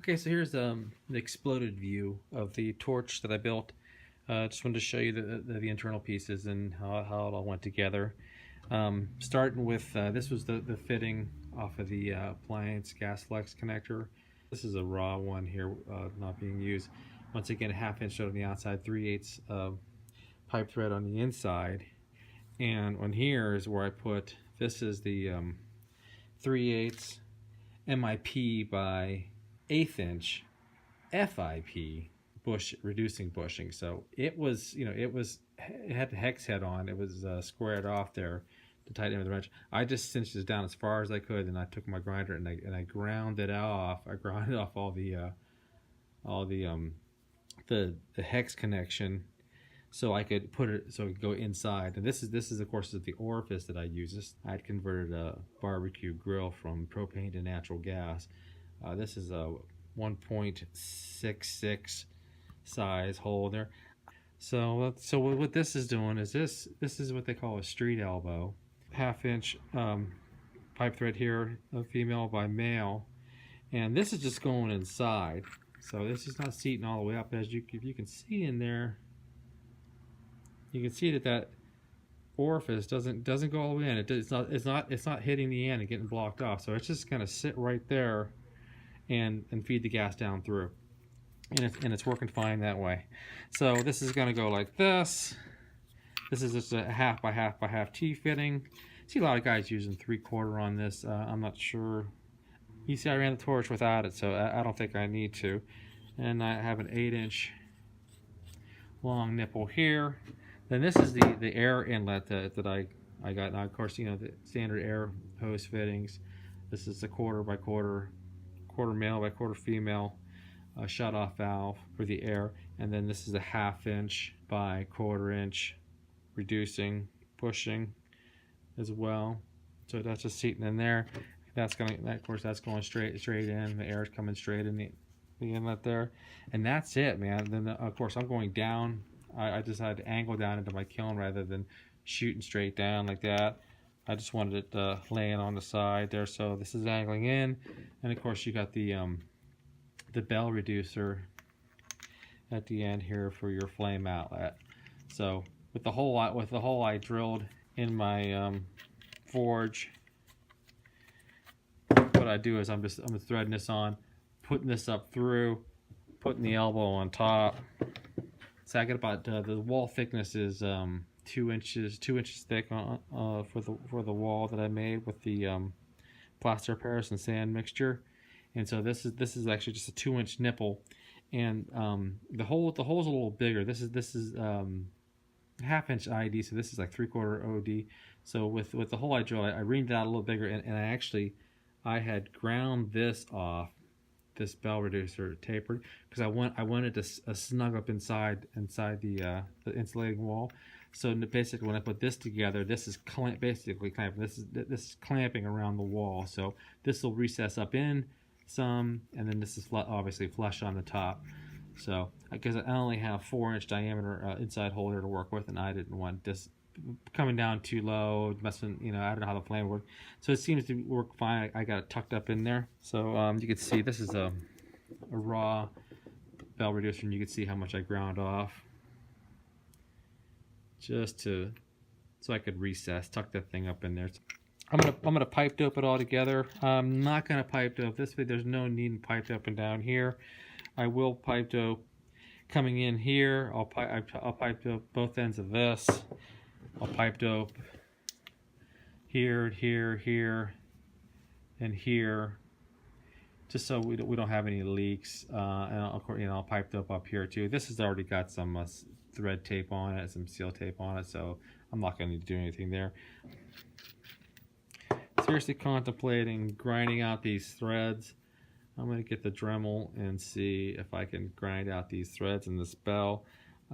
Okay, so here's the exploded view of the torch that I built. Just wanted to show you the internal pieces and how it all went together. Starting with, this was the fitting off of the appliance gas flex connector. This is a raw one here, not being used. Once again, a 1/2 inch on the outside, 3/8 pipe thread on the inside. And on here is where I put, this is the 3/8 MIP by 1/8 inch FIP reducing bushing. So it was, it had the hex head on. It was squared off there to tighten it with the wrench. I just cinched this down as far as I could, and I took my grinder and I ground it off. I grounded off all the hex connection, so I could put it so it could go inside. And this is of course the orifice that I use. I had converted a barbecue grill from propane to natural gas. This is a 1.66 size hole there. So what this is doing is this is what they call a street elbow, 1/2 inch pipe thread here, female by male, and this is just going inside. So this is not seating all the way up. As if you can see in there, you can see that orifice doesn't go all the way in. It's not hitting the end and getting blocked off. So it's just gonna sit right there and feed the gas down through, and it's working fine that way. So this is gonna go like this. This is just a 1/2 by 1/2 by 1/2 T-fitting. See a lot of guys using 3/4 on this. I'm not sure. You see I ran the torch without it, so I don't think I need to. And I have an 8 inch long nipple here. Then this is the air inlet that I got. Now of course, the standard air hose fittings. This is a 1/4 by 1/4 male by 1/4 female shut-off valve for the air, and then this is a 1/2 inch by 1/4 inch reducing bushing as well. So that's just seating in there. Of course, that's going straight in. The air is coming straight in the inlet there, and that's it, man. Then of course I'm going down. I decided to angle down into my kiln rather than shooting straight down like that. I just wanted it laying on the side there. So this is angling in, and of course you got the bell reducer at the end here for your flame outlet. So with the hole I drilled in my forge, what I do is I'm threading this on, putting this up through, putting the elbow on top. So I got about the wall thickness is 2 inches thick for the wall that I made with the plaster Paris and sand mixture. And so this is actually just a 2 inch nipple, and the hole's a little bigger. This is 1/2 inch ID, so this is like 3/4 OD. So with the hole I drilled, I reamed it out a little bigger, and I had ground this off, this bell reducer tapered, because I wanted to snug up inside the insulating wall. So basically, when I put this together, this is basically clamping. This is clamping around the wall. So this will recess up in some, and then this is obviously flush on the top. So because I only have 4 inch diameter inside hole here to work with, and I didn't want this coming down too low, messing. I don't know how the flame works. So it seems to work fine. I got it tucked up in there. So you can see this is a raw bell reducer, and you can see how much I ground off, just so I could tuck that thing up in there. I'm gonna pipe dope it all together. I'm not gonna pipe dope this way. There's no need in pipe dope and down here. I will pipe dope coming in here. I'll pipe dope both ends of this. I'll pipe dope here, and here, just so we don't have any leaks. And of course, I'll pipe dope up here too. This has already got some thread tape on it, some seal tape on it, so I'm not going to do anything there. Seriously contemplating grinding out these threads. I'm going to get the Dremel and see if I can grind out these threads in this bell.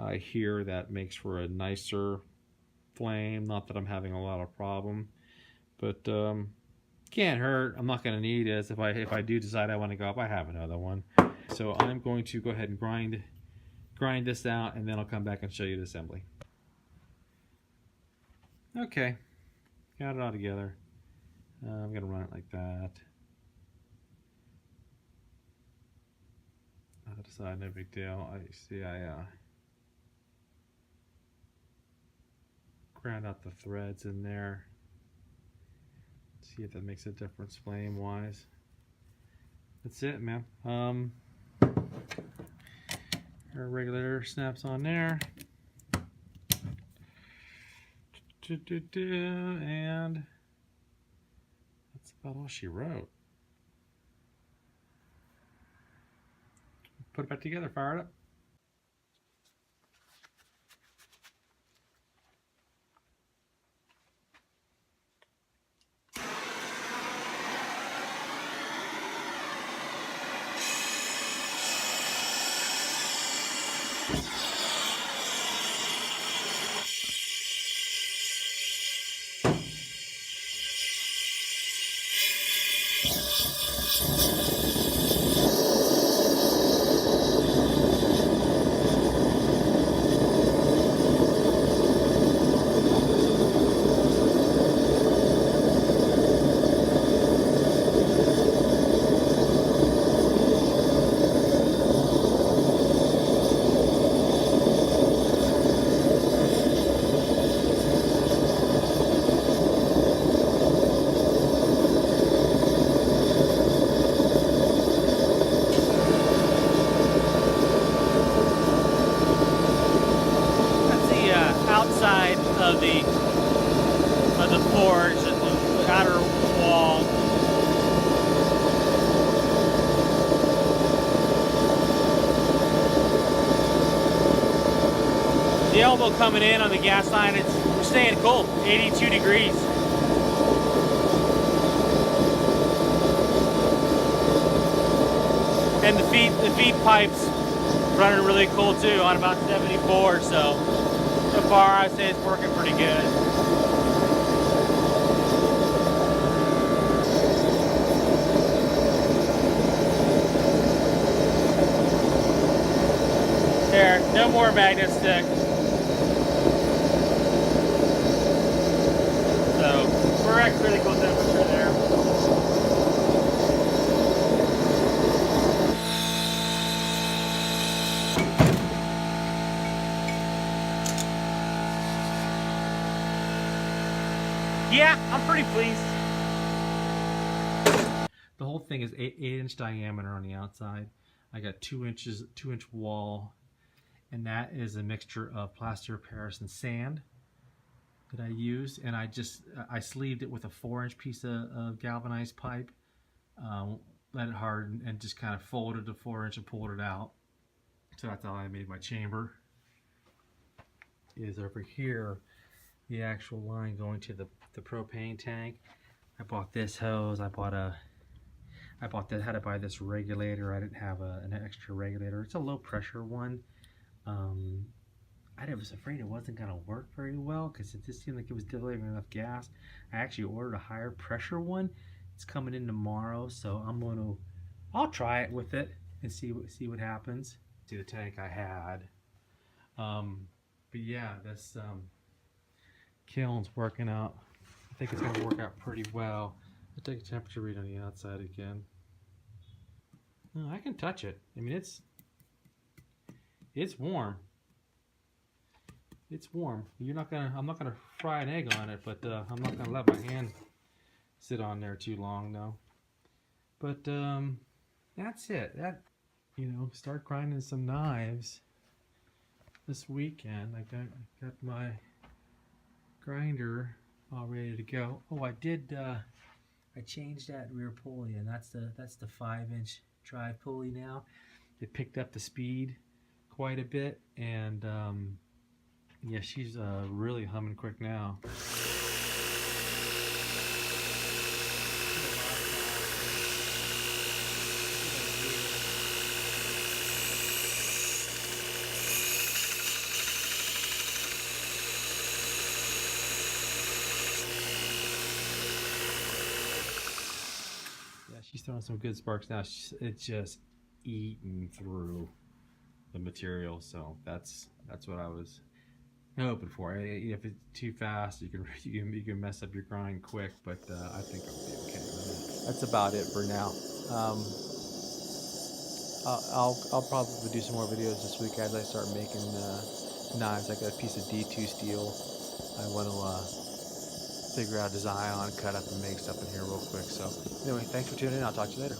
I hear that makes for a nicer flame. Not that I'm having a lot of problem, but can't hurt. I'm not going to need it. If I do decide I want to go up, I have another one. So I'm going to go ahead and grind this out, and then I'll come back and show you the assembly. Okay, got it all together. I'm going to run it like that. that aside, no big deal. I see I ground out the threads in there. See if that makes a difference flame wise. That's it, man. Our regulator snaps on there. And that's about all she wrote. Put it back together, fire it up. Outside of the forge, the outer wall. The elbow coming in on the gas line, we're staying cold, 82 degrees. And the feed pipe's running really cool too, on about 74. So far, I'd say it's working pretty good. There, no more magnet stick. So we're at critical temperature there. Yeah, I'm pretty pleased. The whole thing is 8-inch diameter on the outside. I got 2-inch wall, and that is a mixture of plaster of Paris and sand that I used, and I sleeved it with a 4-inch piece of galvanized pipe, let it harden, and just kind of folded the 4-inch and pulled it out. So that's how I made my chamber. Is over here the actual line going to the propane tank. I bought this hose. I had to buy this regulator. I didn't have an extra regulator. It's a low pressure one. I was afraid it wasn't gonna work very well because it just seemed like it was delivering enough gas. I actually ordered a higher pressure one. It's coming in tomorrow, so I'll try it with it and see what happens. See the tank I had. But yeah, this kiln's working out. I think it's gonna work out pretty well. I'll take a temperature read on the outside again. No, I can touch it. I mean, it's warm. It's warm. I'm not gonna fry an egg on it, but I'm not gonna let my hand sit on there too long, though. But that's it. Start grinding some knives this weekend. I got my grinder all ready to go. Oh, I changed that rear pulley, and that's the 5-inch drive pulley now. It picked up the speed quite a bit, and yeah, she's really humming quick now. She's throwing some good sparks now. It's just eating through the material, so that's what I was hoping for. If it's too fast, you can mess up your grind quick, but I think I'll be okay with it. That's about it for now. I'll probably do some more videos this week as I start making knives. I got a piece of D2 steel I want to figure out a design on, cut up, and make stuff in here real quick. So anyway, thanks for tuning in. I'll talk to you later.